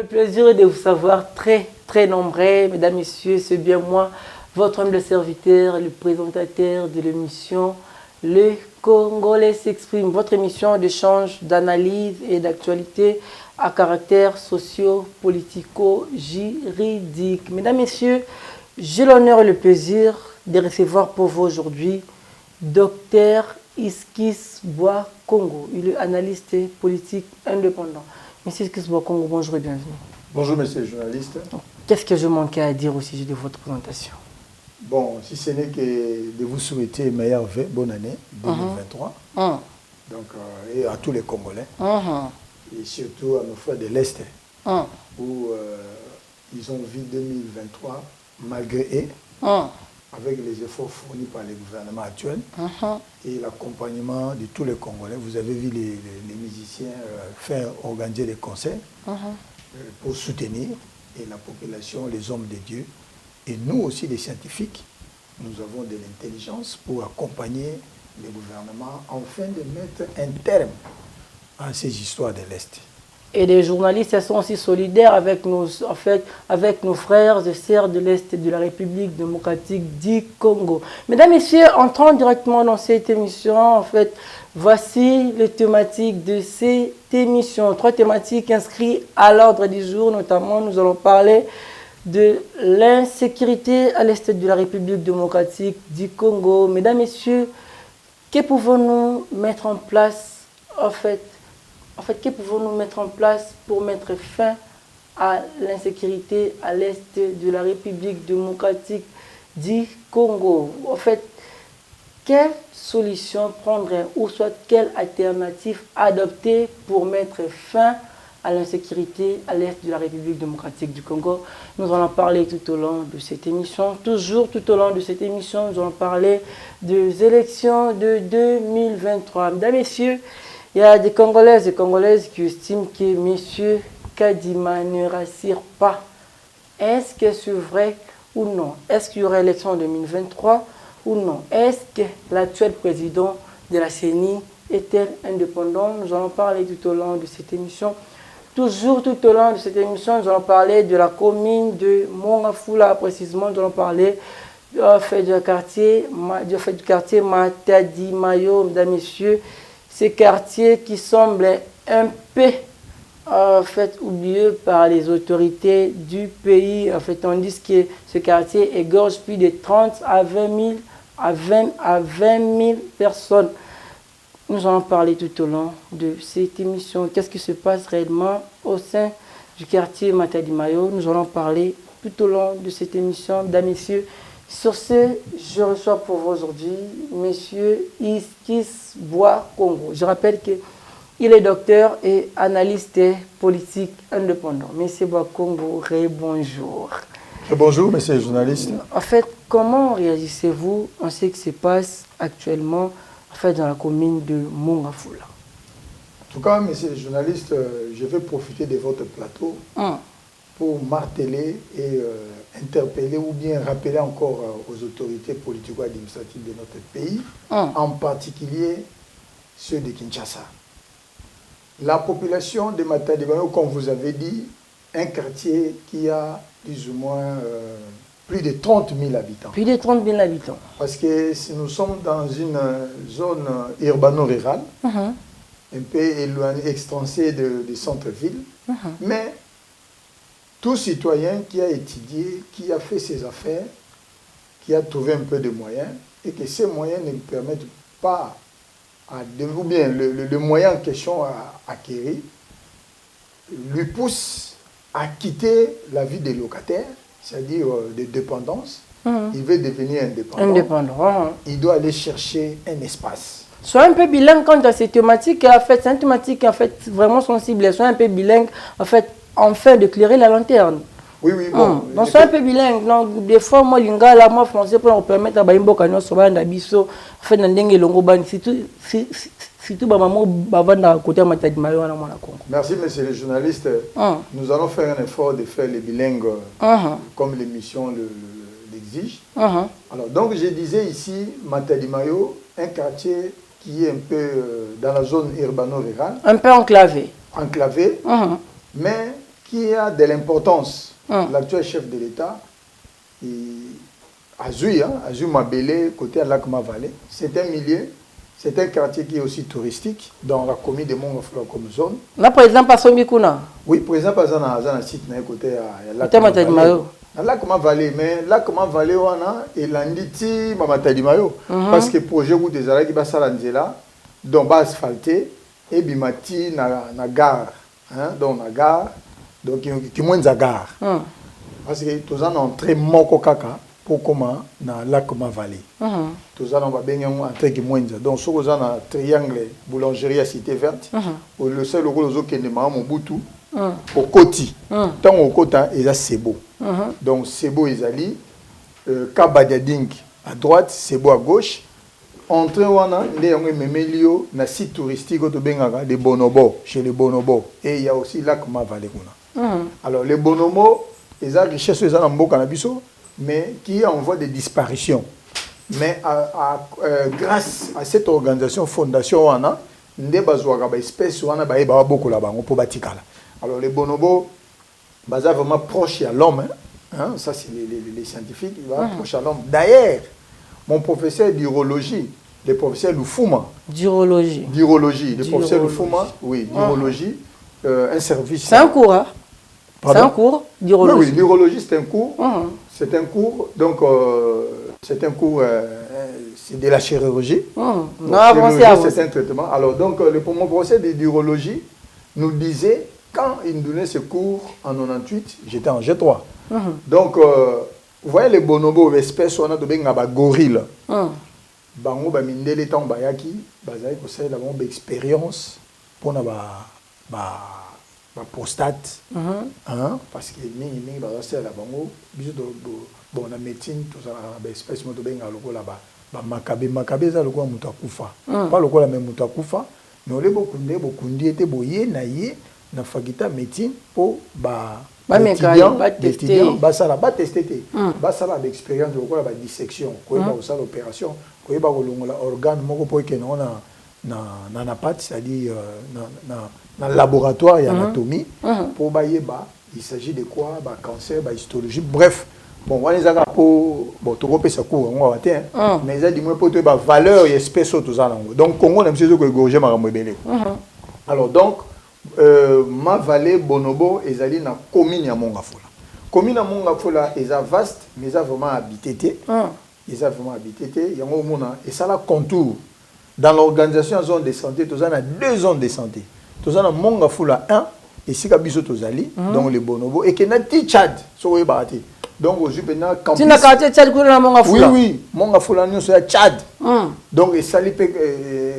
plaisir de vous savoir très nombreux, mesdames, messieurs. C'est bien moi, votre humble serviteur, le présentateur de l'émission Le Congolais s'exprime, votre émission d'échange, d'analyse et d'actualité à caractère socio-politico-juridique. Mesdames, messieurs, j'ai l'honneur et le plaisir de recevoir pour vous aujourd'hui Dr Iskis Bois Congo. Il est analyste politique indépendant. Monsieur Iskis Bois Congo, bonjour et bienvenue. Bonjour, monsieur le journaliste. Qu'est-ce que je manquais à dire au sujet de votre présentation? Bon, si ce n'est que de vous souhaiter meilleure bonne année 2023. Donc, et à tous les Congolais. Et surtout à nos frères de l'Est, où ils ont vu 2023 malgré eux, avec les efforts fournis par le gouvernement actuel et l'accompagnement de tous les Congolais. Vous avez vu les musiciens faire organiser des concerts pour soutenir et la population, les hommes de Dieu. Et nous aussi, les scientifiques, nous avons de l'intelligence pour accompagner le gouvernement afin de mettre un terme à ces histoires de l'Est. Et les journalistes sont aussi solidaires avec avec nos frères et sœurs de l'Est de la République démocratique du Congo. Mesdames, Messieurs, entrons directement dans cette émission. Voici les thématiques de cette émission. 3 thématiques inscrites à l'ordre du jour. Notamment, nous allons parler de l'insécurité à l'Est de la République démocratique du Congo. Mesdames, Messieurs, que pouvons-nous mettre en place que pouvons-nous mettre en place pour mettre fin à l'insécurité à l'Est de la République démocratique du Congo? Quelle solution prendre ou soit quelle alternative adopter pour mettre fin à l'insécurité à l'Est de la République démocratique du Congo? Nous allons parler tout au long de cette émission. Toujours tout au long de cette émission, nous allons parler des élections de 2023. Mesdames, Messieurs, il y a des Congolaises et Congolaises qui estiment que M. Kadima ne rassure pas. Est-ce que c'est vrai ou non? Est-ce qu'il y aura élection en 2023 ou non? Est-ce que l'actuel président de la CENI est-elle indépendant? Nous allons parler tout au long de cette émission. Toujours tout au long de cette émission, nous allons parler de la commune de Mongafula. Précisément, nous allons parler du quartier Matadi Mayo, mesdames, messieurs. Ces quartiers qui semblent un peu oubliés par les autorités du pays. Tandis que ce quartier égorge plus de 30 à 20 000 personnes. Nous allons parler tout au long de cette émission. Qu'est-ce qui se passe réellement au sein du quartier Matadi Mayo? Nous allons parler tout au long de cette émission, mesdames, messieurs. Sur ce, je reçois pour vous aujourd'hui M. Iskis Bois Congo. Je rappelle qu'il est docteur et analyste politique indépendant. M. Bois Congo, bonjour. Bonjour, monsieur le journaliste. Comment réagissez-vous à ce qui se passe actuellement dans la commune de Mongafula? En tout cas, monsieur le journaliste, je vais profiter de votre plateau pour marteler et interpeller ou bien rappeler encore aux autorités politico-administratives de notre pays, en particulier ceux de Kinshasa. La population de Matadi Mayo, comme vous avez dit, un quartier qui a plus ou moins plus de 30 000 habitants. Plus de 30 000 habitants. Parce que si nous sommes dans une zone urbano-rurale, un peu éloignée, extrancée des centres-villes, mais tout citoyen qui a étudié, qui a fait ses affaires, qui a trouvé un peu de moyens, et que ces moyens ne permettent pas, ou bien le moyen en question à acquérir, lui pousse à quitter la vie des locataires, c'est-à-dire de dépendance. Il veut devenir indépendant. Il doit aller chercher un espace. Sois un peu bilingue quant à ces thématiques. C'est une thématique vraiment sensible. Sois un peu bilingue enfin d'éclairer la lanterne. Oui, bon. Donc, sois un peu bilingue. Donc, des fois, moi, lingala, moi, français, pour nous permettre à Baimboka, nous sommes dans Bisso, surtout maman bavanda côté Matadi Mayo na mona Congo. Merci, monsieur le journaliste. Nous allons faire un effort de faire les bilingues comme l'émission l'exige. Alors, donc, je disais ici, Matadi Mayo, un quartier qui est un peu dans la zone urbano-rurale. Un peu enclavé. Mais qui a de l'importance. L'actuel chef de l'État, Azui Mabélé, côté à Lac-Mavallé, c'est un milieu, c'est un quartier qui est aussi touristique dans la commune de Mongafula comme zone. Là, par exemple, à Sombikuna. Oui, par exemple, à un site côté à Lac-Mavallé. Lac-Mavallé, mais Lac-Mavallé, on a Elanditi, Mamatadimayo. Parce que le projet où des arrêts qui va s'alanzela, donc va asphalter, et bimati na gare. Donc na gare, donc qui moins à gare. Parce que tous en entrée moko kaka pour comment na Lac-Mavallé. Tous en va bien entrer qui moins. Donc sur les un triangle boulangerie à Cité Verte, le seul rôle qui est de Mobutu. Au côté, tant au côté, il y a Sebo. Donc Sebo est allé, Kabadiadink à droite, Sebo à gauche. Entrée wana, il y a un site touristique de Bonobo, chez les Bonobo. Et il y a aussi Lac-Mavallé. Alors les Bonobo, ils ont richesse en Mboka, mais qui est en voie de disparition. Mais grâce à cette organisation, fondation wana, ndé bazouaka ba espèce wana ba eba beaucoup là-bas, on peut batikala. Alors les bonobos, bah, ça vraiment proche à l'homme, hein? Ça c'est les scientifiques, ils vont proche à l'homme. D'ailleurs, mon professeur d'urologie, le professeur Lufuma. D'urologie. Le professeur Lufuma, oui, d'urologie, un service. C'est un cours, hein? C'est un cours d'urologie. Oui, l'urologie c'est un cours. C'est un cours, donc c'est un cours, c'est de la chirurgie. C'est un traitement. Alors donc mon professeur d'urologie nous disait, quand il nous donnait ce cours en 98, j'étais en G3. Donc, vous voyez les bonobos, espèces, on a de gorille. Bango ba mindele temps bayaki, bazai ko c'est la bonne expérience pour na ba prostate. Parce que ni ba c'est la bango, biso bon la médecine tout ça ba espèce mo to benga loko là-bas. Ba makabe za loko mutu akufa. Pas loko la même mutu akufa, mais on les bokundi était boye na ye na fagita médecine pour étudiant ça là ba tester ba ça là d'expérience de quoi la dissection quoi ba ça l'opération quoi ba kolongola organe moko pour que non na pat c'est-à-dire na laboratoire et anatomie pour ba yeba il s'agit de quoi ba cancer ba histologie bref bon on les a pour bon to repé ça court on va atteindre mais ça dit moi pour ba valeur et espèce tout ça donc Congo na monsieur ko gorger makambo ebele alors donc Mavallé Bonobo ezali na commune ya Mongafula. Commune ya Mongafula est vaste mais ça vraiment habité. Ils ont vraiment habité. Il y a un moment et ça la contour dans l'organisation zone de santé. Tous en a 2 zones de santé. Tous en a Mongafula 1 et si kabiso tozali donc les Bonobo et que na Tchad so ebati. Donc au Jupena campus. Tu n'as quartier Tchad ko na Mongafula. Oui, Mongafula nyo so ya Tchad. Donc et sali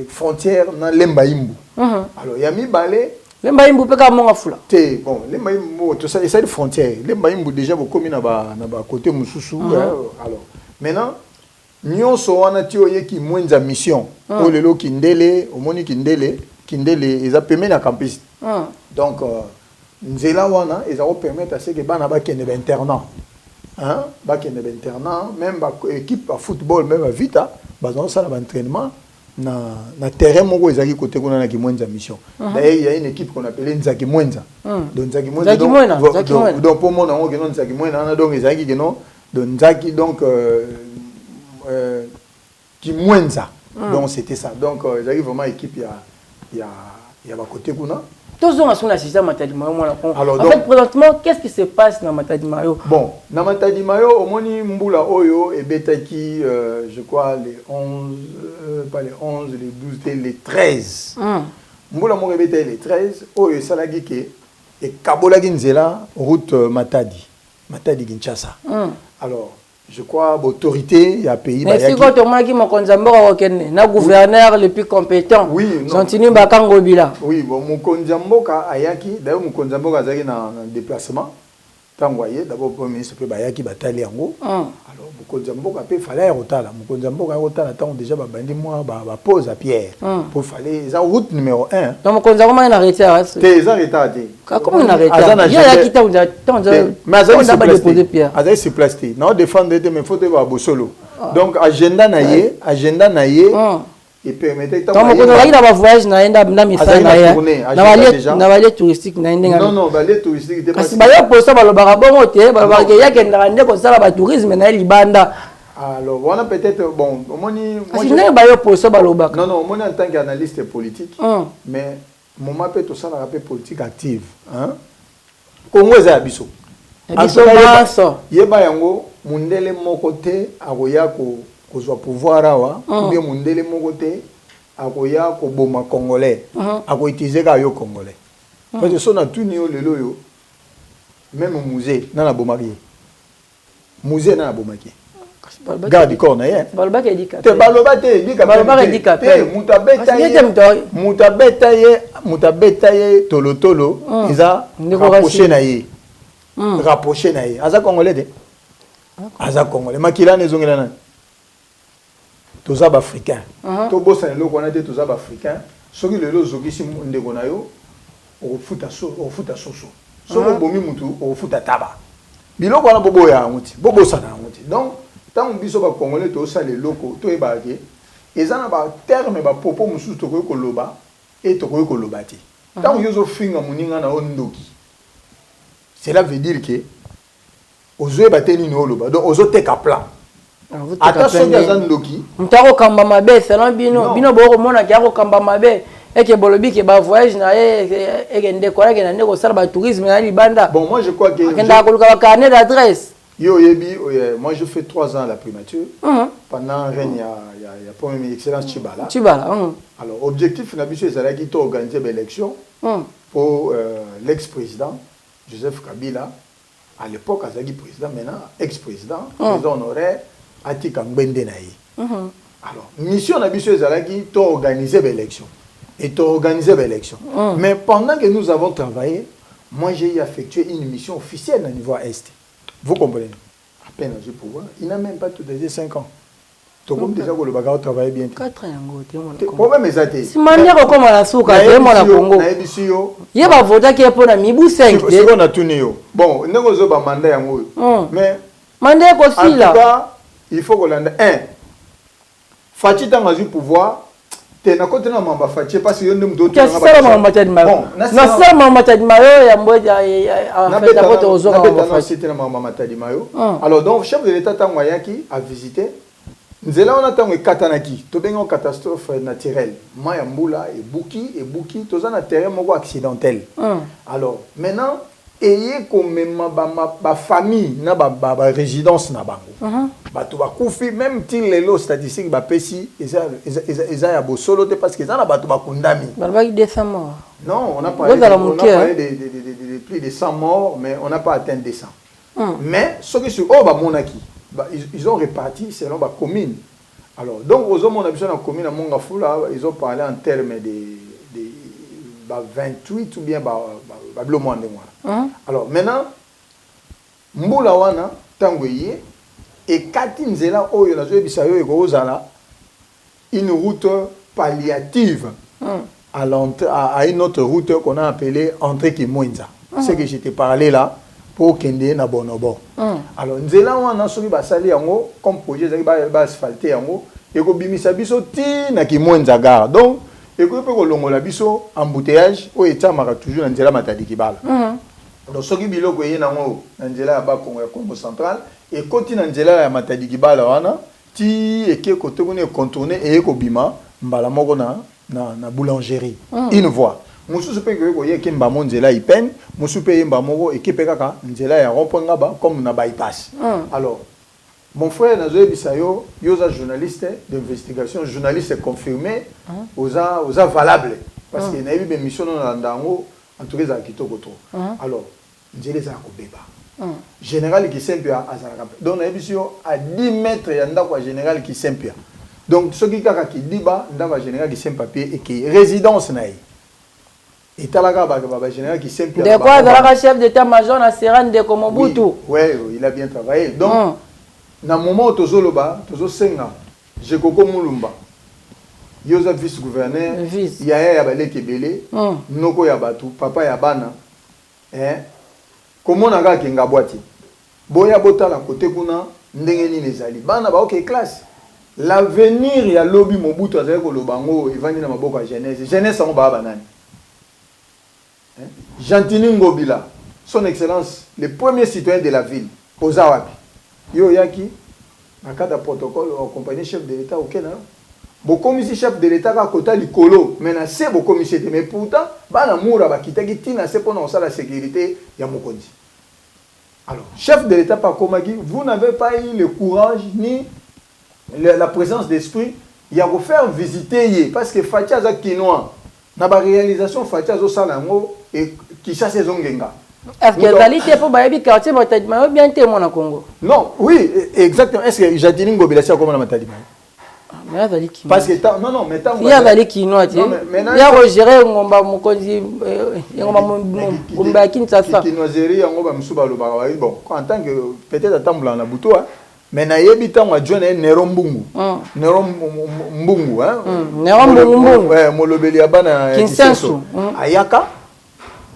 frontière na Lembaimbu. Alors il y a mi balé les Mbaïmbou peka Mongafula. Bon, les Mbaïmbou, tout ça, c'est des frontières. Les Mbaïmbou déjà beaucoup mis na ba côté Moussoussou. Alors, maintenant, nous sommes en théorie qui moins de mission. Au lelo kindele, au moni kindele, ils a permis la campus. Donc, nzela wana, ils ont permis à ce que bana ba kende internat. Hein, ba kende internat, même ba équipe à football, même à vita, ba dans ça l'entraînement. Na terrain moko ezaki côté kuna na Kimwenza mission. D'ailleurs il y a une équipe qu'on appelle Nzaki Mwenza. Donc Nzaki Mwenza donc pour mon nom que non Nzaki Mwenza donc ezaki que non donc Nzaki donc Kimwenza. Donc c'était ça. Donc ezaki vraiment équipe il y a ba côté kuna. Tous on a son assistant Matadi Mayo. Alors en fait présentement qu'est-ce qui se passe dans Matadi Mayo? Bon, dans Matadi Mayo au moni mbula oyo et betaki je crois les 11 pas les 11 les 12 les 13. Mbula mo rebeta les 13 oyo salagi ke et kabola ginzela route Matadi Kinshasa. Alors je crois l'autorité il y a pays mais si quand on m'a dit mon konzambora okene na gouverneur le plus compétent oui Santini Bakango Bila oui bon mon konzamboka ayaki d'ailleurs mon konzamboka azaki na déplacement tangwaye d'abord premier ministre pe bayaki batali yango alors mon konzamboka pe fallait rotala mon konzamboka rotala tant déjà ba bandi moi ba pose à pierre pour fallait ça route numéro 1 donc mon konzamboka il a arrêté ils ont arrêté comment il a arrêté il y a qui t'a mais azali se plastique non défendre mais faut te ba bosolo donc agenda na ye et permettait tant que on a voyage na enda na misa na ya na ballet touristique na enda non ballet touristique était parce que ballet pour ça balobaka bongo te balobaka ya kenda ndeko sala ba tourisme na libanda. Alors voilà peut-être bon moni moi je ballet pour ça balobaka non moi en tant qu'analyste politique mais mon mapé tout ça la rappel politique active hein Congo za biso biso yeba yango mundele moko te akoya kozwa pouvoir awa ou bien mundele moko te akoya koboma congolais akoutiliser ka yo congolais parce que so na tuni yo lelo yo même musée na bomaki musée na bomaki garde corps na ye balobaka edika te balobaka edika balobaka edika te mutabeta ye tolotolo iza rapproché na ye aza congolais te aza congolais makila nezongela na toza ba africain to bossa lelo kona te toza ba africain soki lelo zokisi ndeko na yo ofuta soso soko bomi mutu ofuta taba biloko wana boboya nguti bobosa na nguti donc tant biso ba congolais to sa leloko to ebake ezana ba terme ba popo mususu to ko loba et to ko loba ti tant yozo finga muninga na ondoki cela veut dire que ozo bateni no loba donc ozo teka plan attention ya zandoki mtako kamba mabe selon bino boko mona kyako kamba mabe eke bolobi ke ba voyage na eke ndeko yake na ndeko sala ba tourisme na libanda. Bon moi je crois que akenda koluka ba carnet d'adresse yo yebi moi je fais 3 ans à la primature pendant règne ya premier ministre excellence Tshibala alors objectif na biso ezala ki to organiser l'élection pour l'ex-président Joseph Kabila à l'époque azaki président maintenant ex-président président honoraire Atika Mbende na ye alors mission na biso ezala ki to organiser l'élection et to organiser l'élection mais pendant que nous avons travaillé moi j'ai effectué une mission officielle au niveau est. Vous comprenez? À peine j'ai pouvoir. Il n'a même pas tout déjà 5 ans. Tout comme déjà que le bagarre travaille bien. 4 ans. Problème est ça. Si manière comme la souka, c'est mon Congo. Il y a pas voter qui est pour la mibu 5. C'est qu'on a tourné. Bon, nous avons un mandat mais mandat aussi là. En tout cas, il faut qu'on l'ende. Fatih dans le pouvoir. Te na kote na mamba fatie parce que yo ndem do to na ba mamba tadi mayo na sala mamba tadi mayo ya mboja en fait apote ozoka mamba fatie na mamba tadi mayo alors donc chef de l'état tango yaki a visiter nzela on tango katanaki to benga catastrophe naturelle maya mbula et buki toza na terrain moko accidentel alors maintenant ayez comme ma famille na ba résidence na bango bato ba kufi même ti lelo statistique ba pesi eza ya bo solo te parce que ça na bato ba kondami ba 200 morts non on a parlé de plus de 100 morts mais on n'a pas atteint 200 mais ceux qui sont ba monaki ils ont réparti selon ba commune alors donc aux hommes on a besoin de commune à Mongafula ils ont parlé en termes de 28 ou bien alors maintenant mbula wana tango yé et kati nzela oyo na zo bisayo ekozala une route palliative à une autre route qu'on a appelée entrée Kimwenza c'est que j'étais parlé là pour kende na bonobo alors nzela wana soki basali yango comme projet zaki ba asphalter yango ekobimisa biso ti na Kimwenza gare donc et que peut kolongola biso embouteillage o etamaka toujours na nzela Matadi Kibala donc soki biloko ye nango na nzela ya Bakongo ya Congo central et koti na nzela ya Matadi Kibala wana ti eke kote kone contourner et ekobima mbala moko na boulangerie une voie mususu pe ko ye ke mbamo nzela ipen mususu pe yemba moko ekipe kaka nzela ya rond-point ngaba comme na bypass alors mon frère Nazoé Bisayo, yosa journaliste d'investigation, journaliste confirmé, osa valable parce qu'il y a eu des missions dans l'andango en tout cas à Kitoko. Alors, je les ai à général qui s'empire à Azaraka. Donc, à 10 mètres, il y a un général qui s'empire. Donc, ce qui dit bas, il y a un général qui s'empire et qui résidence naï. Et talaga baba général qui s'empire. De quoi le chef d'état-major na Seran de Komobutu. Oui, il a bien travaillé. Donc, na moment où tozoloba tozosenga Jekoko Mulumba yoza vice-gouverneur yaya ya baleke belé noko ya batu papa ya bana komona nga kenga boati boya botala côté kuna ndenge nini ezali bana ba OK classe l'avenir ya lobby Mobutu azali ko lobango evandi na maboko ya jeunesse jeunesse on ba banani Gentini Ngobila son excellence le premier citoyen de la ville Ozawapi yo yaki na cadre de protocole accompagné chef de l'état au Kenya bokomisi chef de l'état ka kota likolo mais na se bokomisi mais pourtant bana mura bakitaki tina se pona osala la sécurité ya mokonzi. Alors chef de l'état par Komagi, vous n'avez pas eu le courage ni la présence d'esprit il y a vous faire visiter parce que Fatia za kinoa na ba réalisation Fatia zo salango et qui chasse zongenga. Est-ce que Zalité pour bayebi quartier Matadima bien témoin na Congo? Non, oui, exactement. Est-ce que Jatini Ngobila c'est comme na Matadima? Parce que non mais tant il y a Zali kinoa tu il y a Roger ngomba mokonzi ngomba ngomba Kinshasa kinoiserie ngomba msuba lo ba bon en tant que peut-être attendre na buto mais na yebi tango adjoint Nero Mbungu Nero Mbungu hein Nero Mbungu molobeli abana Kinsensu ayaka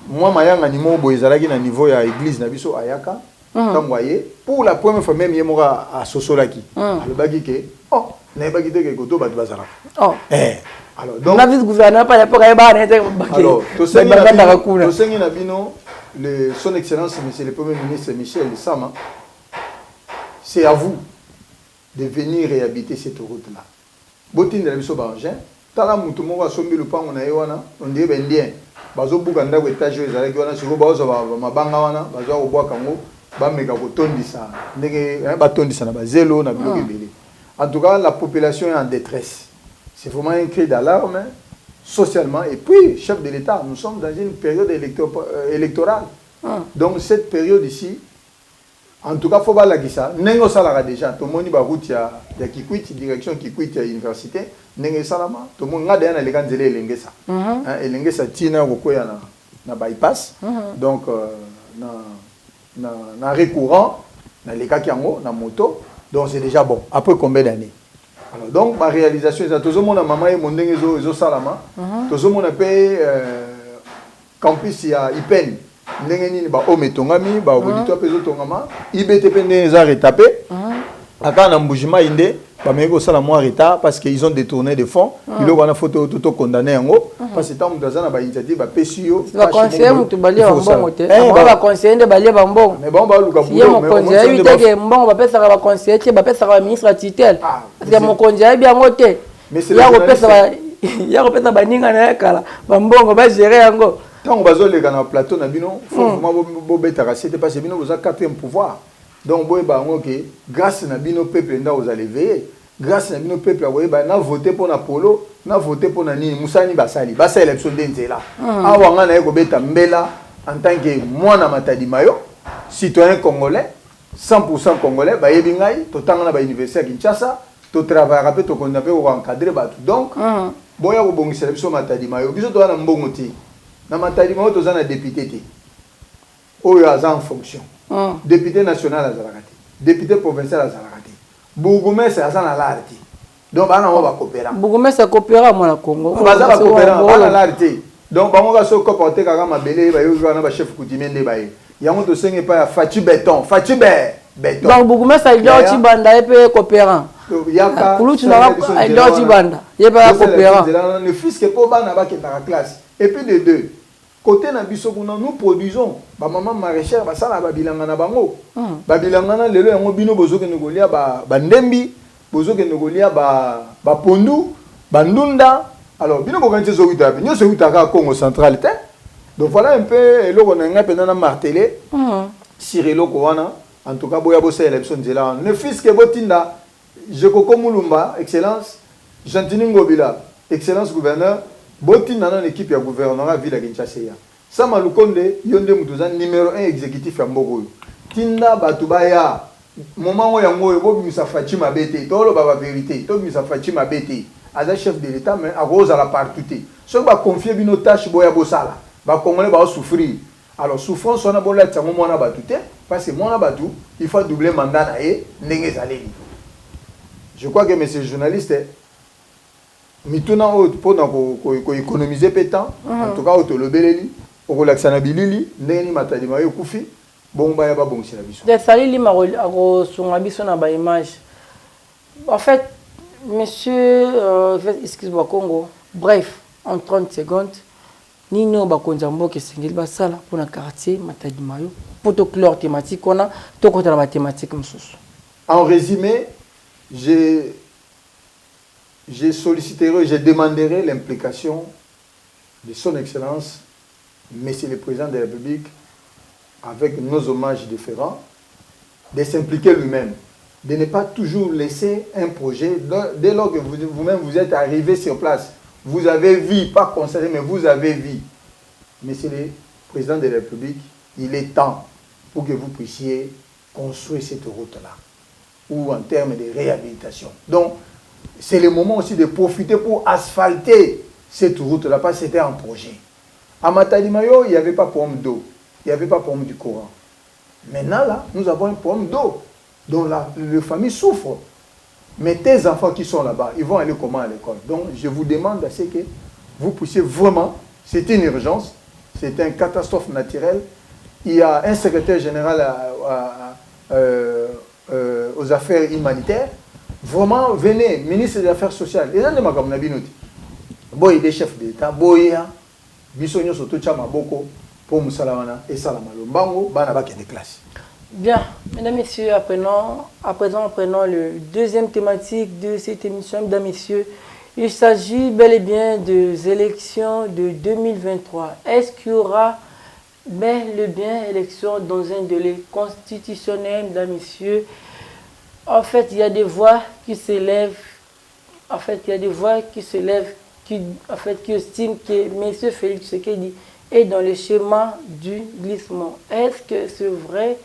moi mayanga ni mo boyezalaki na niveau ya église na biso ayaka tango aye pour la première fois même yemoka a sosolaki le bagi ke oh na bagi te ke koto batu bazala oh alors donc na vice gouverneur pas l'époque ay ba na te alors to sengi na bino le son excellence monsieur le premier ministre Michel Sama. C'est à vous de venir réhabiter cette route-là. Botine de la biso bangin, tala mutu moko asombi lupango na yewana, on dirait bendien. Bazo buka ndako étage ezalaki wana siko bazo mabanga wana, bazo ko bwa kango, ba meka ko tondisa. Ndenge ba tondisa na ba zelo na biloko ebele. En tout cas, la population est en détresse. C'est vraiment un cri d'alarme socialement et puis chef de l'État, nous sommes dans une période électorale. Donc cette période ici en tout cas, il faut voir ça. Nengo salara déjà. Tout le monde va route ya Kikwit, direction Kikwit à l'université. Nengo salama. Tout le monde a déjà les gants de l'engesa. L'engesa tina rokoya na bypass. Donc na récurrent, na les cas qui en haut, na moto. Donc c'est déjà bon. Après combien d'années? Alors donc ma réalisation c'est tout le monde a maman et mon nengo zo salama. Tout le monde a payé campus ya Ipen. Ndenge nini ba ometongami ba audito peso tongama IBTP ndeza retapé aka na mbujima inde ba meko sala moi retard parce qu'ils ont détourné des fonds il a une photo tout condamné yango parce que tant mutazana ba initiative ba pesio ba conseiller mutu balia mbongo te ba conseiller nde balia ba mbongo mais bon ba luka boulot mais conseiller biteke mbongo ba pesa ba conseiller te ba pesa ba ministre tutelle parce que mon conseiller bien ngote ya ko pesa ya ko pesa ba ninga na kala ba mbongo ba gérer yango. Quand on va sur le plateau, il faut vraiment bêter parce que vous avez quatrième pouvoir. Donc, grâce à nos peuple, vous allez veiller. Grâce à nos peuple, vous avez voté pour Apollo, vous avez voté pour Nani, Moussani Basali. Basa élection d'Enzela. Avant, on a été Mbela en tant que moi, Matadimayo, citoyen congolais, 100% congolais, bah yebingai, to tanga na université à Kinshasa, to travailler rapide, to qu'on appelle encadrer batou. Donc, boya ko bongisa biso Matadimayo, biso to na mbongoti. Na Matadimayo to za na député té. Oyo aza en fonction. Député national azalaka té, député provincial azalaka té. Bourgmestre aza na larti. Donc bana on va coopérer. Bourgmestre coopérer mo na Congo. Baza ba coopérer bana larti. Donc bango ga so comporter kaka mabele ba yo na ba chef coutumier ndé ba ye. Yango to senge pa Fachi béton, Fachi béton. Donc bourgmestre il doit Tibanda et pe coopérant. Yaka Kulutu na il doit Tibanda. Il pas coopérant. Ne fils que po bana ba ke ta classe. Et puis de deux, côté na biso nous produisons ba maman maraîchère ba sala ba bilanga na bango. Ba bilanga na lelo yango bino bozoke ngolia ba ndembi, bozoke ngolia ba pondu, ba ndunda. Alors bino bokanti zo wita bi, nyo so wita ka Congo central te. Donc voilà un peu eloko na nga pena na martelé. Sur eloko wana, en tout cas boya bossa élection nzela. Ne fils que botinda, je koko mulumba, excellence, Gentini Ngobila, excellence gouverneur. Boti dans l'équipe ya gouvernement ville à Kinshasa. Sama Lukonde yonde mutuza numéro 1 exécutif ya Mbogo. Tinda batubaya moment où yango ebo bimisa Fatima bete tolo baba vérité to bimisa Fatima bete aza chef de l'état mais a rose à la partout. So ba confier bino tâche boya bosala. Ba congolais ba souffrir. Alors souffrance on a bola tsango mona batute parce que mona batu il faut doubler mandat na e ndenge zaleli. Je crois que monsieur journaliste mituna pour économiser pétant en tout cas auto lobeleli au laxana bilili ndeni Matadima yo kufi bomba ya ba bongisi la biso de salili ma ko sunga biso na ba image en fait monsieur, excuse-moi, Congo, bref, en 30 secondes, Nino Bakonzambo qui s'engage basala pour un quartier, Matadi Mayo, pour tout clore thématique, on a tout contre la mathématique. En résumé, j'ai solliciterai, je demanderai l'implication de son Excellence, Monsieur le Président de la République, avec nos hommages différents, de s'impliquer lui-même, de ne pas toujours laisser un projet. Dès lors que vous-même vous êtes arrivé sur place, vous avez vu, pas constaté, mais vous avez vu. Monsieur le Président de la République, il est temps pour que vous puissiez construire cette route-là, ou en termes de réhabilitation. Donc, c'est le moment aussi de profiter pour asphalter cette route-là, parce que c'était un projet. À Matadi Mayo, il n'y avait pas de problème d'eau, il n'y avait pas de problème du courant. Maintenant, là, nous avons un problème d'eau, dont la famille souffre. Mais tes enfants qui sont là-bas, ils vont aller comment à l'école? Donc, je vous demande à ce que vous puissiez vraiment, c'est une urgence, c'est une catastrophe naturelle. Il y a un secrétaire général aux affaires humanitaires. Vraiment, venez, ministre des Affaires sociales. Et là, il y a des chefs d'État, il y a des pour Moussalamana et Salamalo. Bango, Banabak et des classes. Bien, mesdames, messieurs, à présent, prenons le deuxième thématique de cette émission. Mesdames, messieurs, il s'agit bel et bien des élections de 2023. Est-ce qu'il y aura bel et bien élections dans un délai constitutionnel, mesdames, messieurs? En fait, il y a des voix qui s'élèvent. En fait, il y a des voix qui s'élèvent, qui estiment que M. Félix Tshisekedi est dans le schéma du glissement. Est-ce que c'est vrai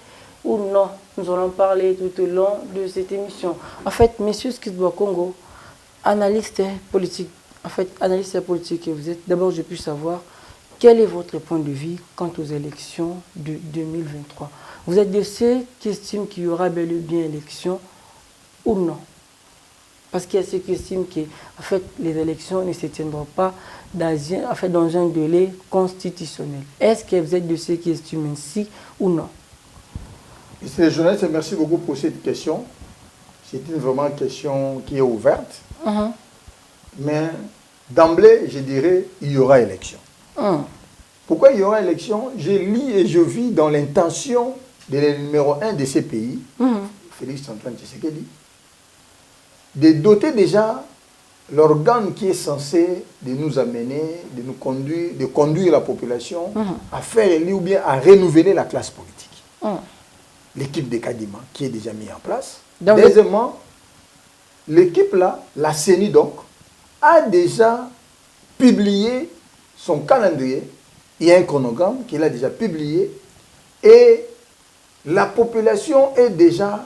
ou non? Nous allons parler tout au long de cette émission. En fait, M. Skizboa Congo, analyste politique, que vous êtes, d'abord je puis savoir quel est votre point de vue quant aux élections de 2023. Vous êtes de ceux qui estiment qu'il y aura bel et bien élection ou non? Parce qu'il y a ceux qui estiment que en fait, les élections ne se tiendront pas dans un délai constitutionnel. Est-ce que vous êtes de ceux qui estiment ainsi ou non? Monsieur le journaliste, merci beaucoup pour cette question. C'est vraiment une question qui est ouverte. Mais d'emblée, je dirais il y aura élection. Pourquoi il y aura élection? Je lis et je vis dans l'intention de le numéro 1 de ces pays, Félix Antoine Tshisekedi, de doter déjà l'organe qui est censé de nous amener, de conduire la population à faire élire ou bien à renouveler la classe politique. L'équipe de Kadima qui est déjà mise en place. Deuxièmement, l'équipe là, la CENI donc, a déjà publié son calendrier. Il y a un chronogramme qu'il a déjà publié et la population est déjà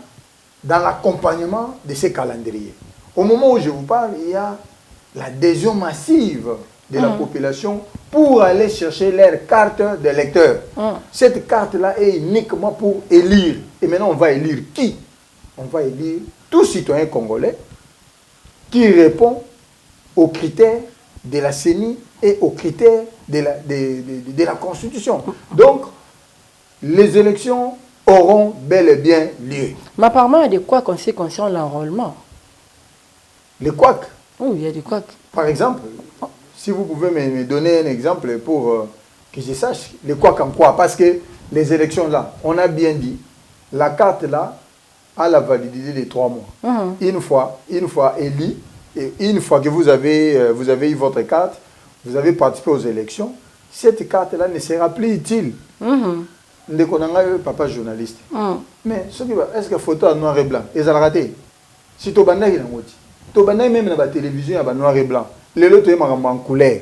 dans l'accompagnement de ces calendriers. Au moment où je vous parle, il y a l'adhésion massive de la population pour aller chercher leur carte d'électeur. Cette carte-là est uniquement pour élire. Et maintenant, on va élire qui? On va élire tout citoyen congolais qui répond aux critères de la CENI et aux critères de la Constitution. Donc, les élections auront bel et bien lieu. Mais apparemment, il y a des couacs en ce qui concerne l'enrôlement. Les couacs? Oui, il y a des couacs. Par exemple, si vous pouvez me donner un exemple pour que je sache, les couacs en quoi? Parce que les élections là, on a bien dit, la carte là a la validité de 3 mois. Une fois élu, et une fois que vous avez eu votre carte, vous avez participé aux élections, cette carte-là ne sera plus utile. Papa journaliste. Mais est-ce que photo en noir et blanc? Ils ont raté. Si tu as même dans la télévision, il y a noir et blanc. Les autres, ils sont en couleur.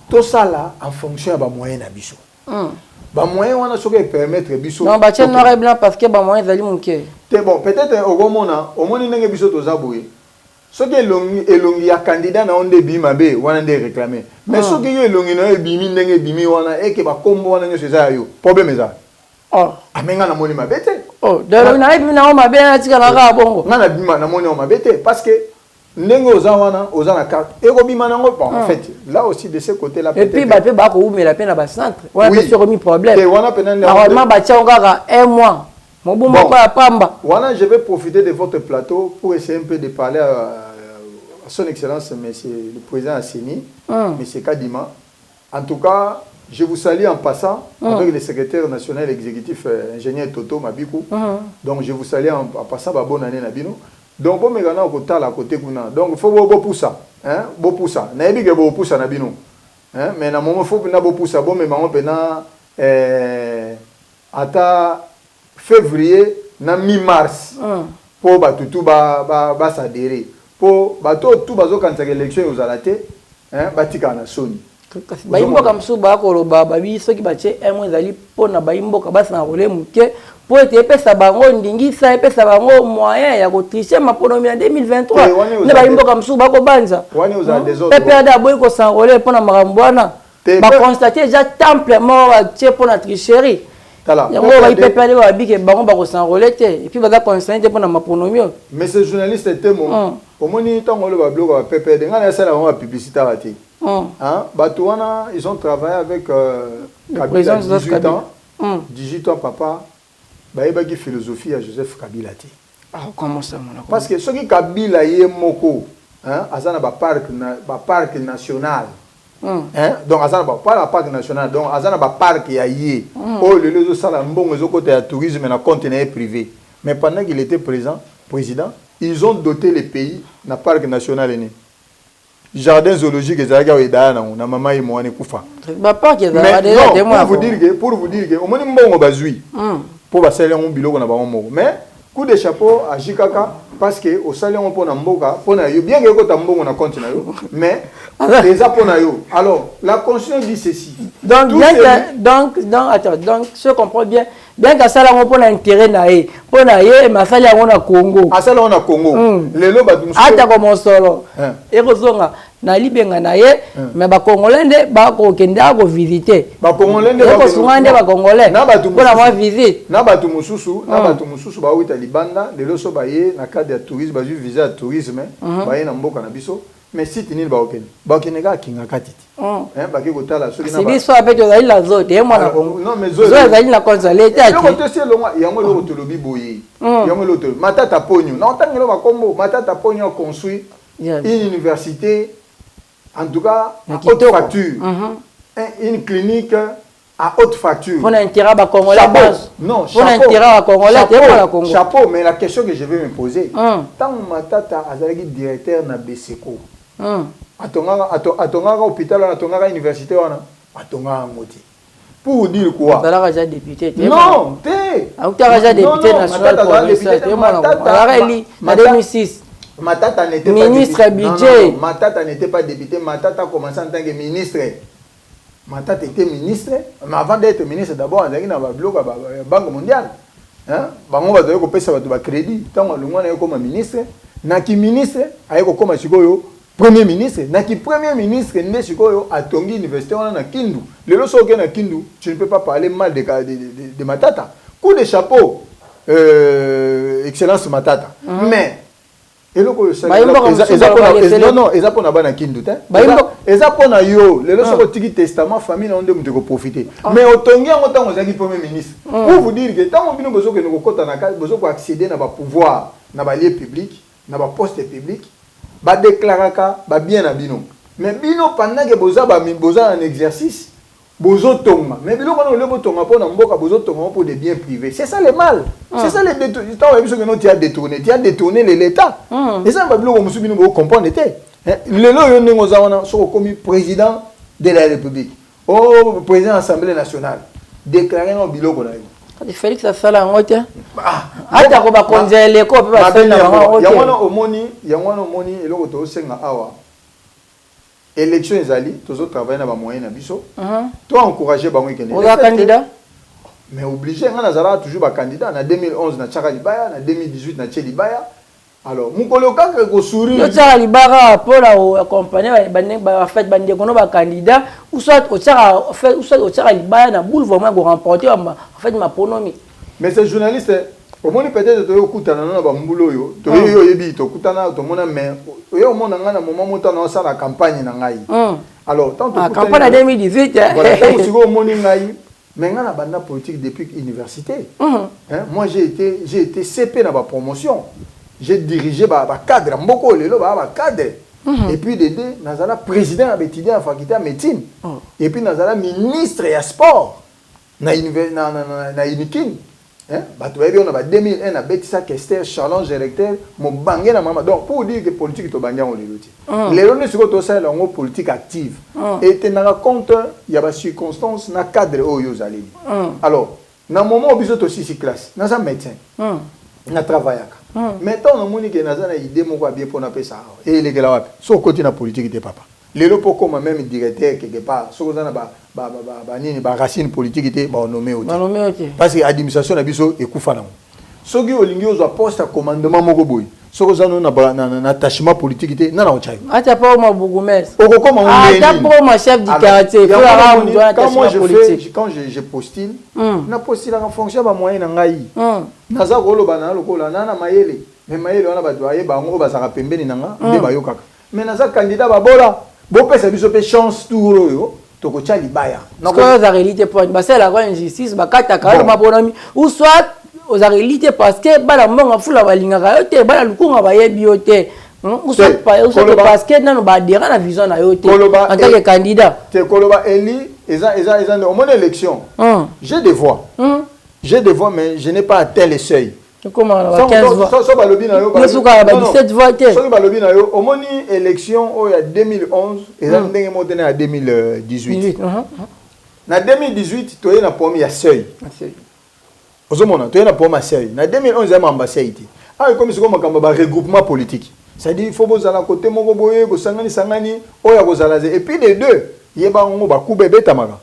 Tout ça là, en fonction de moyens d'habitude. Les moyens, on a ce qui permettre de non, bah, noir et blanc parce que les moyens d'aller mon cœur. Bon, peut-être au moment où il y a des choses qui ce qui est un candidat na onde bima be wana de réclamer mais ce qui est longi na bimi ndenge bimi wana et que ba kombo wana nyo seza yo problème eza amenga na moni mabete donc na bimi na o mabe na tika na ka bongo na bima na moni o mabete parce que ndenge oza na carte et ko bima na ngo en fait là aussi de ce côté là et puis ba ko umela pe na ba centre wana pe sur mi problème et wana pe na normalement ba tia ngaka 1 mois Bon, je vais profiter de votre plateau pour essayer un peu de parler à son Excellence, Monsieur le Président Asseni, Monsieur Kadima. En tout cas, je vous salue en passant avec le secrétaire national exécutif, ingénieur Toto Mabikou. Donc, je vous salue en passant, bonne année Nabino. Donc, bon, mais à côté donc, il faut beau pousser. Beau pousser. N'ayez pas beau pousser Nabino. Mais à un moment, il faut beau pousser. Bon, mais maintenant, à février, na mi-mars, pour tout s'adhérer. Pour tout quand l'élection aux alatés, batika na soni. Baimboka msuba koloba babi soki bache emwe zali pona baimboka basa ngole muke po ete pesa bango ndingisa pesa bango moyen ya kotricher maponomi en 2023 ne baimboka msuba ko banza wani oza des autres pepe ada boy ko sangole pona makambwana ba constater déjà temple mort che pona tricherie yango ba pepe ada ba bike bango ba ko sangole te et puis ba constater pona maponomi. Mais ce journaliste était mon omoni tango le ba bloc ba pepe de ngana sala ba publicité bati. Batouana, ils ont travaillé avec Kabila 18 ans. 18 ans, papa. Il y a une philosophie à Joseph Kabila. Comment ça, parce que ce qui Kabila est moko, azana ba parc national. Donc azana pas la parc national, donc azana ba parc ya yé. Oh le autres sala mbongo les côté ya tourisme na conteneur privé. Mais pendant qu'il était président, ils ont doté les pays na parc national né. Jardin zoologique ezalaki awa edaya na mama ye mwana kufa. Pour vous dire que omoni mbongo bazui pour basali yango biloko na bango moko. Mais coup de chapeau à Jikaka parce que osali yango mpona mboka mpona yo bien que ekota mbongo na compte na yo mais eza mpona yo. Alors la conscience dit ceci. Donc je comprends bien que ça là pour l'intérêt na ye pour na ye masali yango na Congo. Asala yango na Congo. Lelo batum ata ko mosolo. Ekozonga na libenga na ye mais ba congolais nde ba ko kenda ko visiter. Ba congolais nde ba ko sungande ba congolais. Na batu pour la visite. Na batu mususu ba wita libanda lelo so ba ye na cadre de tourisme ba ju visa à tourisme ba ye na mboka na biso. Mais si tu n'es pas ok, Bakinega kinga katiti. Baki kotala soki na. C'est biso avec la zone et moi non mais zone ezali na consolé ta. Yo kotese longa yango lo tolobi boye. Yango lo tolobi matata ponyo. Na ontangelo ba kombo matata ponyo construit une université en tout cas à haute facture. Une clinique à haute facture. On a intérêt à Congolais. Non, chapeau. On a intérêt à Congolais. Chapeau, mais la question que je vais me poser, tant matata azalaki directeur na Beseko. Atongaka hôpital, atongaka université, atongaka moti. Pour dire quoi? Atongaka déjà député. Non, t'es. Atongaka déjà député national provincial. En 2006. Matata n'était pas ministre budget. Matata n'était pas député. Matata a commencé en tant que ministre. Matata était ministre, mais avant d'être ministre, d'abord, il y a la Banque mondiale. Bango va donner un crédit. Tant que l'on est comme ministre, naki ministre, avec comme premier ministre, naki premier ministre, a tongi université na Kindu. Le loso na Kindu, tu ne peux pas parler mal de Matata. Coup de chapeau, excellence Matata. Mais non, eza pona bana kindu te. Eza pona yo, le loso ko tiki testament famille na onde muté ko profiter. Mais otongi yango tango zaki premier ministre. Pour vous dire que tango bino bozo ke no kota na bozo ko accéder na ba pouvoir, na ba lieu public, na ba poste public, ba déclaraka ba bien na bino. Mais bino pendant que boza en exercice, bozo tonga. Mais bino quand on le tonga pona mboka bozo tonga pour des biens privés. C'est ça le mal. C'est ça le détournement. Tu as détourné l'État. Et ça, vous comprenez. Le commis président de la République. Oh, président de l'Assemblée nationale. Déclaré un bilan. Félix a fait la moitié. Ah, tu as congelé les copes. Il y a moni, et l'autre aussi, élection ezali, tous autres travaillent dans les moyens. Toi, encourager les candidats. Mais obligé, on a toujours un candidat. En 2011, na Tchaka Libaya, en 2018, na Tché Libaya. Alors, Moukoloka, qui sourit. Le Tchaka Libaya, pour accompagner, en fait, un candidat, ou soit au Tchaka Libaya, na boule vraiment pour remporter, en fait, ma pronomie. Mais ces journalistes, au moins, peut-être, tu as écouté dans Bambulo, tu as écouté, tu as écouté, mais tu as moment où tu as la campagne. Alors, tant que la campagne en 2018, voilà, tant que tu as Mais on a banda politique depuis l'université. Hein? Moi, j'ai été CP dans ma promotion. J'ai dirigé ma cadre, beaucoup ma cadre. Et puis, Nazala président a étudié en faculté de médecine. Et puis, Nazala ministre et sport. Na Unikin. On a 2001, on a Betissa Kester, challenge électeur, mon bangé na maman. Donc, pour dire que politique est au bangé, on le dit. Les gens qui sont ça, une politique active. Et tu as compte, il y a des circonstances, dans le cadre où ils allaient. Alors, dans le moment où ils sont aussi sur classe, dans un médecin, dans travail. Maintenant, on a une idée pour nous faire ça. Et les gars, sur le côté de la politique, de papa. Les gens pour comme même directeur quelque part, sur les racines politiques, ils sont nommés. Parce que l'administration a besoin de faire. Ceux qui ont poste à commandement, ceux qui ont un attachement politique, ils sont là. Ah, tu n'as pas un bourgmestre. Ah, tu n'as pas un chef du quartier. Quand je postule, je postule en fonction de moyen de ngai. Naza kolo bana lokola nana mayele. Mais mayele wana batwaye bango bazaka pembeni nanga nde bayokaka. Mais naza candidat babola. Bo pesa biso pe chance tour yo toko tcha libaya. Nako za réalité pour basé la injustice bakata ka ma bonami ou soit aux réalité parce que bala monga fula balinga yote bala lukunga bayebi yote. Ou soit parce que nano ba dira na vision na yote en tant que candidat. Te koloba eli eza au moment élection. J'ai des voix. J'ai des voix mais je n'ai pas atteint les seuils. Comment on a 15 voix? Mais sous quoi 17 voix? Au moment élection il y a 2011 et ça n'est pas en 2018. En 2018 tu es na pomme ya seuil. Ozomona tu es na pomme ya seuil. En 2011 ya ambassade. Ah comme c'est comme un regroupement politique. Ça dit il faut vous aller à côté moko boye bo sangani oya kozala et puis les deux yeba ngo ba kubebe tamaka.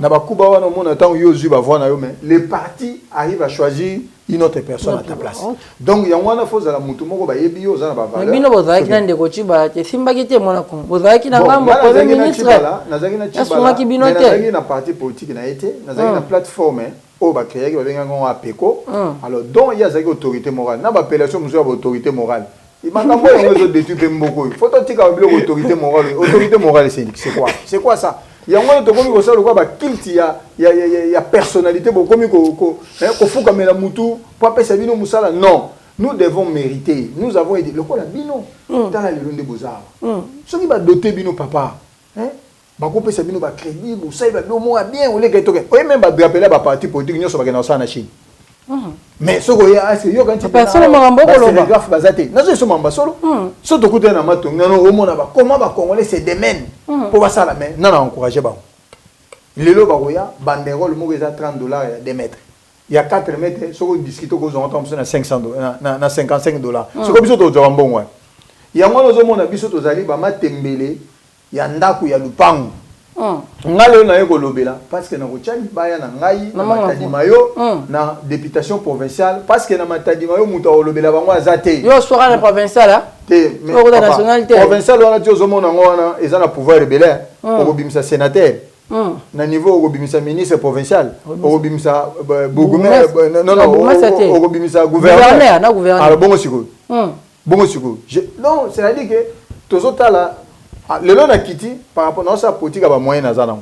Na ba kuba wana mona tant yozu ba voix na yo mais les partis arrivent à choisir une autre personne à ta place. Donc il y a un faut la mutu moko ba yebi yo za ba valeur. Bino bozaki na ndeko chiba te simba kite mona ko. Bozaki na ngambo ko ministre. Nazaki na chiba. Nazaki na parti politique na été, nazaki na plateforme o ba créer ba benga ngo apeko. Alors donc il y a zaki autorité morale. Na ba appellation musu ba autorité morale. Il m'a envoyé un réseau d'études beaucoup. Il faut que tu aies autorité morale. Autorité morale c'est quoi? C'est quoi ça? Il y a un moment où il y a personnalité, non, nous devons mériter. Nous avons été le bino dans la ligne de Beaux-Arts. Ce qui va doter bino papa, bakopé ça bino ba crédit, ça il va bien ou les gars même ba rappeler ba parti politique nous sommes dans ça en Chine. Mais ce que est-ce que yo quand tu personne mambo koloba graphe bazate nazo so mamba solo so to kuta na matonga no omona ba comment ba congolais se démènent pour ça la main non encourager ba lelo ba koya banderole mo eza $30 de mètres il y a 4 mètres so ko discuter ko zo entendre na $500 na $55 so ko biso to zo mbongo ya ngolo zo mona biso to zali ba matembele ya ndaku ya lupangu ngalo na yeko lobela parce que na kochali baya na ngai na matadimayo na députation provinciale parce que na matadimayo muta olobela bango azate yo soka na provincial là te mais nationalité provincial wana tio zomona ngona eza na pouvoir rebelle okobimisa sénateur na niveau okobimisa ministre provincial okobimisa bourgmestre non okobimisa gouverneur na gouverneur alors bongo siko non c'est à dire que tozotala le long na kiti par rapport à sa politique à moyen na zana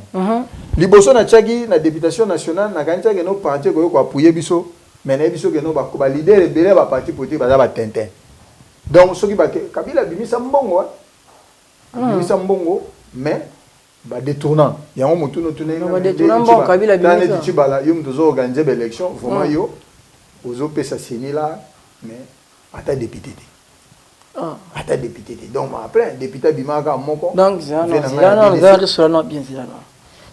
liboso na tchagi na députation nationale na kancha que no parti ko appuyer biso mais na biso que no ba leader belé ba parti politique ba tintin donc ce qui ba Kabila bimisa mbongo mais ba détournant il y a un mutu no tuné ba détournant bon Kabila bimisa dans les bala yo mtozo organiser ba élection vraiment yo ozo pesa sini là mais ata député ata député donc après député bimaka moko donc c'est non bien c'est là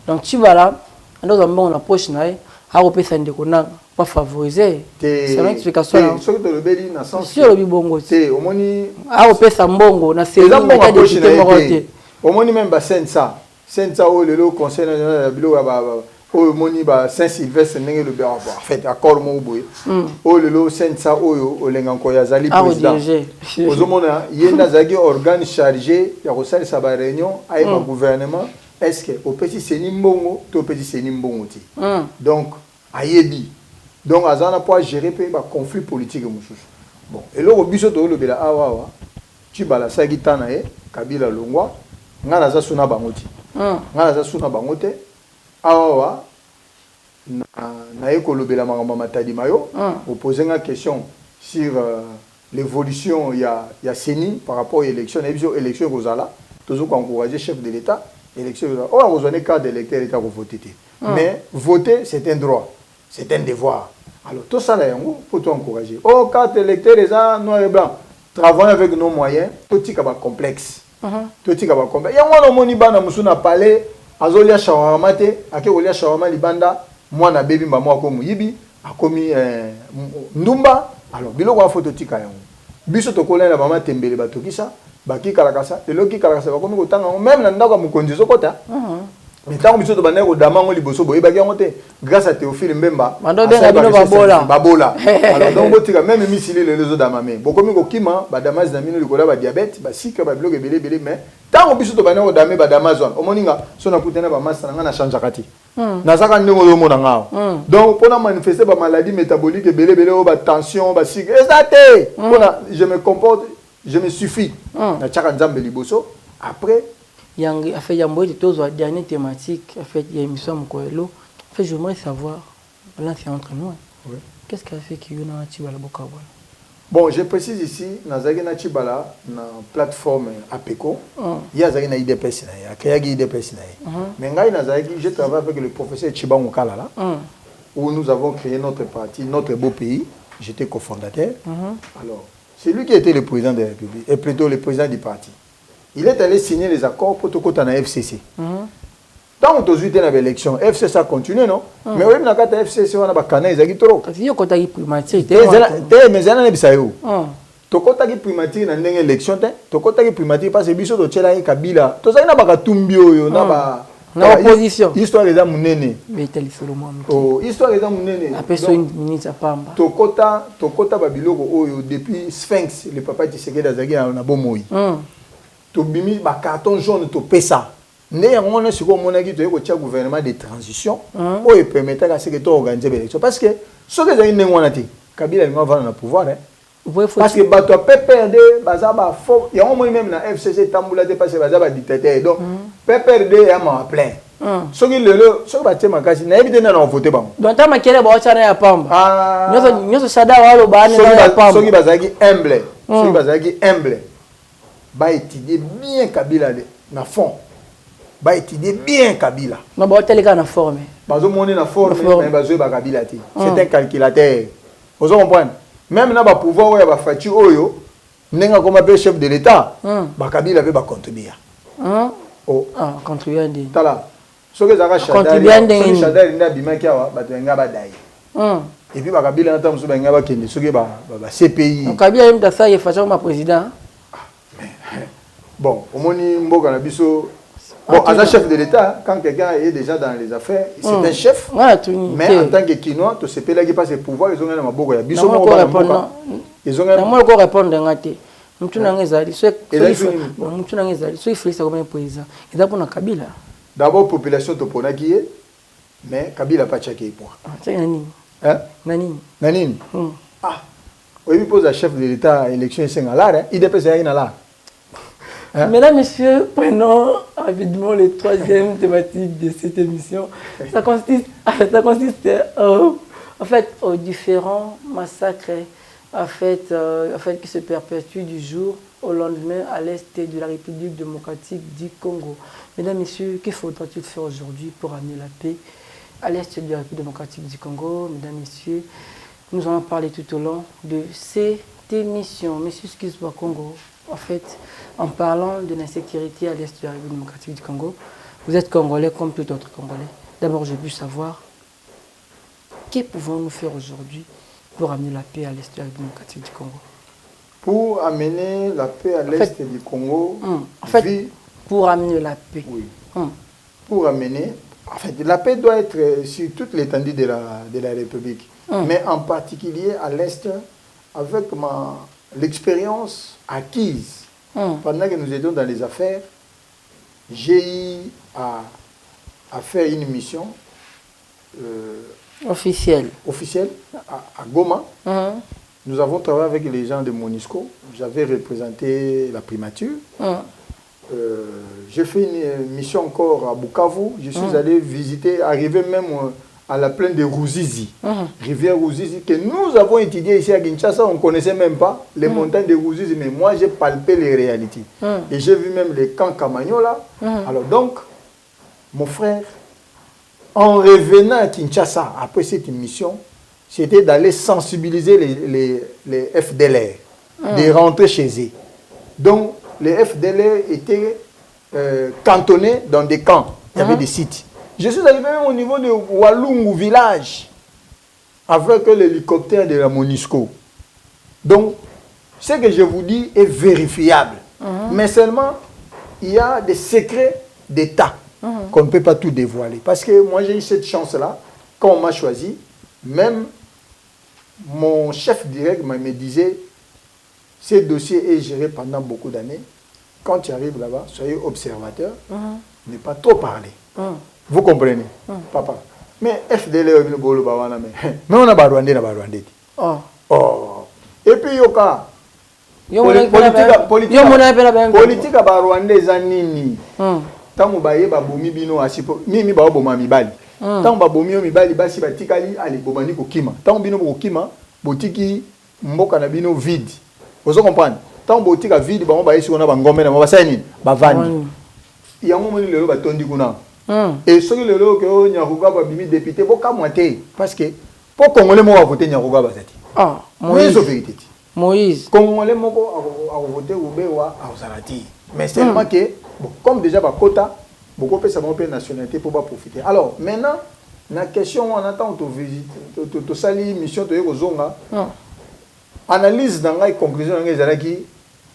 donc tu vas là nous avons la poche na a repesa ndeko nanga pas favoriser c'est une explication ce que tu le bédi na sens sur le bibongo c'est au moni a repesa mbongo na c'est la député moroté au moni même ba sensa o le conseil national bilo ba o moni ba Saint-Sylvestre ndenge le béra en fait accord mo boye o lelo sensa oyo olenga ko ya zali président ozomona yenda zagi organe chargé ya kosala sa ba réunion avec le gouvernement est-ce que au petit seni mbongo to petit seni mbongo ti donc ayebi donc azana pour gérer pe ba conflit politique mususu bon et là biso to le bela awa tu bala sagi tana e Kabila longwa ngana za suna bangoti ngana za suna bangote awa naye kolobela makambo matadi mayo opposer une question sur l'évolution il y a CENI par rapport à l'élection élection kozala toujours encourager chef de l'État élection on a besoin carte d'électeur l'État pour voter mais voter c'est un droit c'est un devoir alors tout ça là pour toi encourager carte d'électeur les gens noir et blanc travailler avec nos moyens tout tika ba complexe tout tika ba complexe ya mwana moni bana musuna parler azolia shawarma te akekolia shawarma libanda mwana bebi mba mwako muyibi akomi ndumba alors biloko wa photo tika yango biso tokolela na mama tembele batokisa baki kalakasa eloki kalakasa bakomi kotanga même na ndako mukonzi zokota mais tant biso to bana ko damango liboso boye baki yango te grâce à Théophile Mbemba babola alors donc botika même misili les autres damame bokomi ko kima ba damas na mino likola ba diabète ba sika ba bloque belé mais tant biso to bana ko dame ba damazon omoninga so na kutena ba masa nga na chanja kati nazaka ndenge ozomona ngao donc pour manifester ba maladie métabolique belé o ba tension ba sika ezate pona je me comporte je me suffis na chaka nzambe liboso après Yang a fait Yambo de tous les dernières thématiques, a fait il y a une émission Mkoelo. En fait, j'aimerais savoir, là c'est entre nous. Oui. Qu'est-ce qui a fait qu'il y a un Chibala Bokabon? Bon, je précise ici, Nazagi na Chibala na plateforme APECO. Il y a Zagi na IDPS na, il y a IDPS na. Mais ngai Nazagi, je travaille avec le professeur Chiba Mukala là, où nous avons créé notre parti, notre beau pays. J'étais cofondateur. Alors, c'est lui qui était le président de la République, et plutôt le président du parti. Il est allé signer les accords pour tout côté dans la FCC. Tant que tu as eu l'élection, FCC a continué, non? Mais oui, dans la FCC, on a des canaux, ils ont trop. Il y a des primature. Mais il y a des primature. Tu as des primature dans l'élection, tu as des primature parce que tu as des primature Kabila. Tu as des tumbio, l'opposition. Histoire des amounene. Oh, histoire des amounene. Après, c'est une minute à Pamba. Tokota Babiloko, depuis Sphinx, le papa de Tshisekedi Azagi a un bon mot. Tobimi ba carton jaune to pesa né on a siko monaki to ko tia gouvernement de transition o e permettre à ce que to organiser l'élection parce que ce que j'ai ngwana ti Kabila il va na pouvoir parce que ba to PPRD baza ba fo ya on même na FCC tambula de passer baza ba dictateur donc PPRD ya ma plein ce qui le ce ba tema kasi na éviter na voter ba donc ta makele ba chana ya Pamba nyoso sada walo ba ne ya Pamba ce qui bazaki humble ce qui bazaki humble va étudier bien Kabila na fond va étudier bien Kabila na ba teleka na forme bazo moni na forme mais bazo ba Kabila ti c'est un calculateur vous comprenez même na ba pouvoir ya ba fati oyo nenga comme be chef de l'état ba Kabila be ba contribuer contribuer ndi tala so que zaka chadari nda bimaki awa ba to nga ba dai et puis ba Kabila na tamusu ba nga ba kende so que ba CPI Kabila yem ta sa ye facha comme président. Bon, au Mboka na biso bon, as un chef de l'État, quand quelqu'un est déjà dans les affaires, c'est un chef. Mais en tant que Kinois, tu sais pas qui passe le pouvoir, ils ont un maboka ya biso mo ba mboka. Ils ont un moi ko répondre ngati. Mutu na ngezali, mutu na ngezali, so il fait ça comme président. Et d'abord na Kabila. D'abord population to pona qui est mais Kabila pas checké point. C'est nani? Hein? Nani? Ah. Oui, pose à chef de l'État élection singala, il dépêche à là. Mesdames, Messieurs, prenons rapidement les troisième thématique de cette émission. Ça consiste en fait aux différents massacres qui se perpétuent du jour au lendemain à l'est de la République démocratique du Congo. Mesdames, Messieurs, qu'il faudra-t-il faire aujourd'hui pour amener la paix à l'est de la République démocratique du Congo? Mesdames, Messieurs, nous allons parler tout au long de cette émission. Messieurs, ce qui se passe au Congo, en fait, en parlant de l'insécurité à l'est de la République démocratique du Congo, vous êtes Congolais comme tout autre Congolais. D'abord, j'ai pu savoir, que pouvons-nous faire aujourd'hui pour amener la paix à l'est de la République démocratique du Congo? Pour amener la paix à l'est du Congo, en fait, pour amener la paix. Oui. Pour amener, en fait, la paix doit être sur toute l'étendue de la République, mais en particulier à l'est, avec l'expérience acquise pendant que nous étions dans les affaires. J'ai eu à faire une mission officielle à Goma. Nous avons travaillé avec les gens de Monisco. J'avais représenté la primature. J'ai fait une mission encore à Bukavu. Je suis allé visiter, arrivé même à la plaine de Ruzizi, rivière Ruzizi, que nous avons étudié ici à Kinshasa, on ne connaissait même pas les montagnes de Ruzizi, mais moi j'ai palpé les réalités. Et j'ai vu même les camps Kamagnola. Alors donc, mon frère, en revenant à Kinshasa, après cette mission, c'était d'aller sensibiliser les FDLR, de rentrer chez eux. Donc, les FDLR étaient cantonnés dans des camps, il y avait des sites. Je suis arrivé même au niveau de Walungu village, avec l'hélicoptère de la MONUSCO. Donc, ce que je vous dis est vérifiable. Mais seulement, il y a des secrets d'État qu'on ne peut pas tout dévoiler. Parce que moi, j'ai eu cette chance-là, quand on m'a choisi, même mon chef direct me disait, ce dossier est géré pendant beaucoup d'années. Quand tu arrives là-bas, soyez observateur, ne pas trop parler. Vous comprenez, papa? Mais FDL, mais on a Barwandé, on a Barwandé. Oh. Et puis, yoka. Politique à Barwandé, zanini. Tant que baye babomi bino asipo, mimi ba boma mibali. Tant que babomi mibali basi batikali ali bomani ko kima. Tant bino ko kima, botiki mboka na bino vide. Vous comprenez? Tant botika vide ba ba esi kona ba ngombe na ba sani ba vandi. Yango moni lelo ba tondi kuna. Et ceux qui lelo que Nyaruga ba bimi député boka moité parce que pour congolais mo va voter Nyaruga ba zati. Ah, Moïse. Congolais moko a voter Ubewa a Ozalati. Mais seulement que bon, comme déjà ba quota, beaucoup de ça nationalité pour profiter. Alors maintenant, la question on attend to visite, to sali mission to yeko zonga. Analyse dans la conclusion qui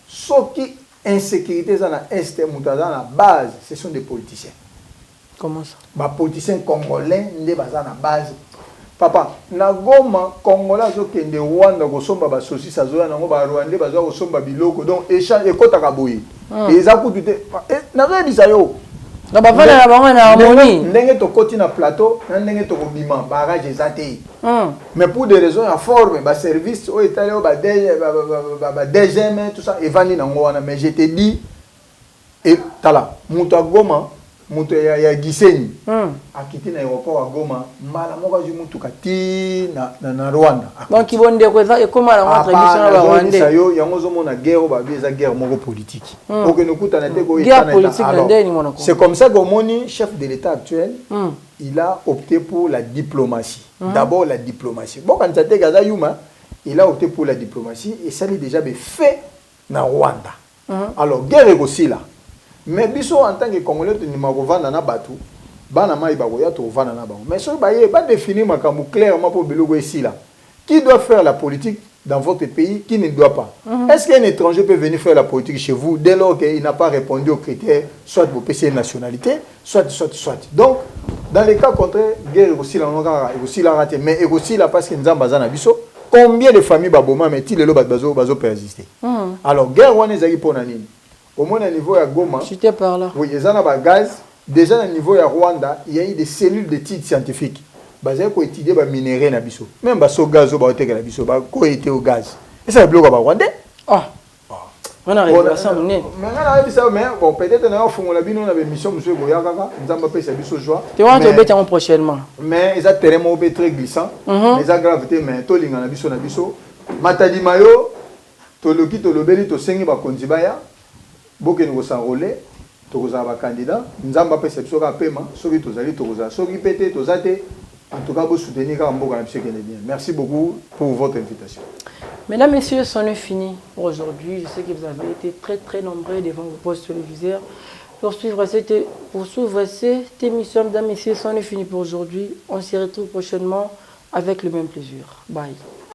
ce qui insécurité dans l'est dans la base, ce sont des politiciens. Comment ça? Les politiciens congolais ne sont dans la base. Papa, na goma congolais zo kende Rwanda ko somba ba saucisse azoya nango ba Rwandais ba zo ko somba biloko donc échange ekota kaboyi. Et ça coûte na rebisa yo. Na ba fala na bango na harmonie. Ndenge to koti na plateau, ndenge to ko bima barrage ezate. Mais pour des raisons à forme, ba service au italien ba DGM tout ça evandi nango wana mais je te dis et tala muta goma muto ya Gisenyi akiti na aéroport à Goma mala moko ju mutu kati na Rwanda donc ibonde ko za ekoma la montre mission ba Rwanda sayo yango zo mona guerre ba bieza guerre moko politique pour que nous kuta na te ko c'est comme ça que moni chef de l'état actuel il a opté pour la diplomatie d'abord la diplomatie bon quand ça te gaza yuma il a opté pour la diplomatie et ça lui déjà fait na Rwanda alors guerre aussi là. Mais biso en tant que Congolais tu n'as pas vendre na batu bana mai ba goya to vendre na bango mais so ba ye ba définir makambu clairement pour biloko ici là qui doit faire la politique dans votre pays qui ne doit pas est-ce qu'un étranger peut venir faire la politique chez vous dès lors qu'il n'a pas répondu aux critères soit pour PC nationalité soit donc dans les cas contraires guerre aussi la raté mais aussi là parce que nzamba za na biso combien de familles baboma mais ti lelo bazo persister alors guerre wana ezaki pona nini. Au moins, au niveau de Goma, par là. Oui, il y a un gaz. Déjà, au niveau de Rwanda, il y a eu des cellules d'études scientifiques. Basées pour étudier les minéraux na biso. Même le gaz, ko été au gaz. Et ça, bloque au Rwanda. On a réussi à s'amener. Mais bon, peut-être qu'on a fait une mission, monsieur Goyaka, nous avons fait ça biso joie. Tu vas te mettre prochainement. Mais ils ont terrain très glissant. Les gravité, mais tout l'inga na biso. Matadi mayo, toloki tolobeli to sengi ba konzibaya. Boke nous s'enrôler, tous les candidats, nous avons fait cette chose à paiement, celui tous allés, tous les ceux qui pétaient, tous allés, en tout cas, vous soutenir quand vous avez bien. Merci beaucoup pour votre invitation. Mesdames, Messieurs, c'en est fini pour aujourd'hui. Je sais que vous avez été très nombreux devant vos postes téléviseurs pour suivre cette émission. Mesdames, Messieurs, c'en est fini pour aujourd'hui. On se retrouve prochainement avec le même plaisir. Bye.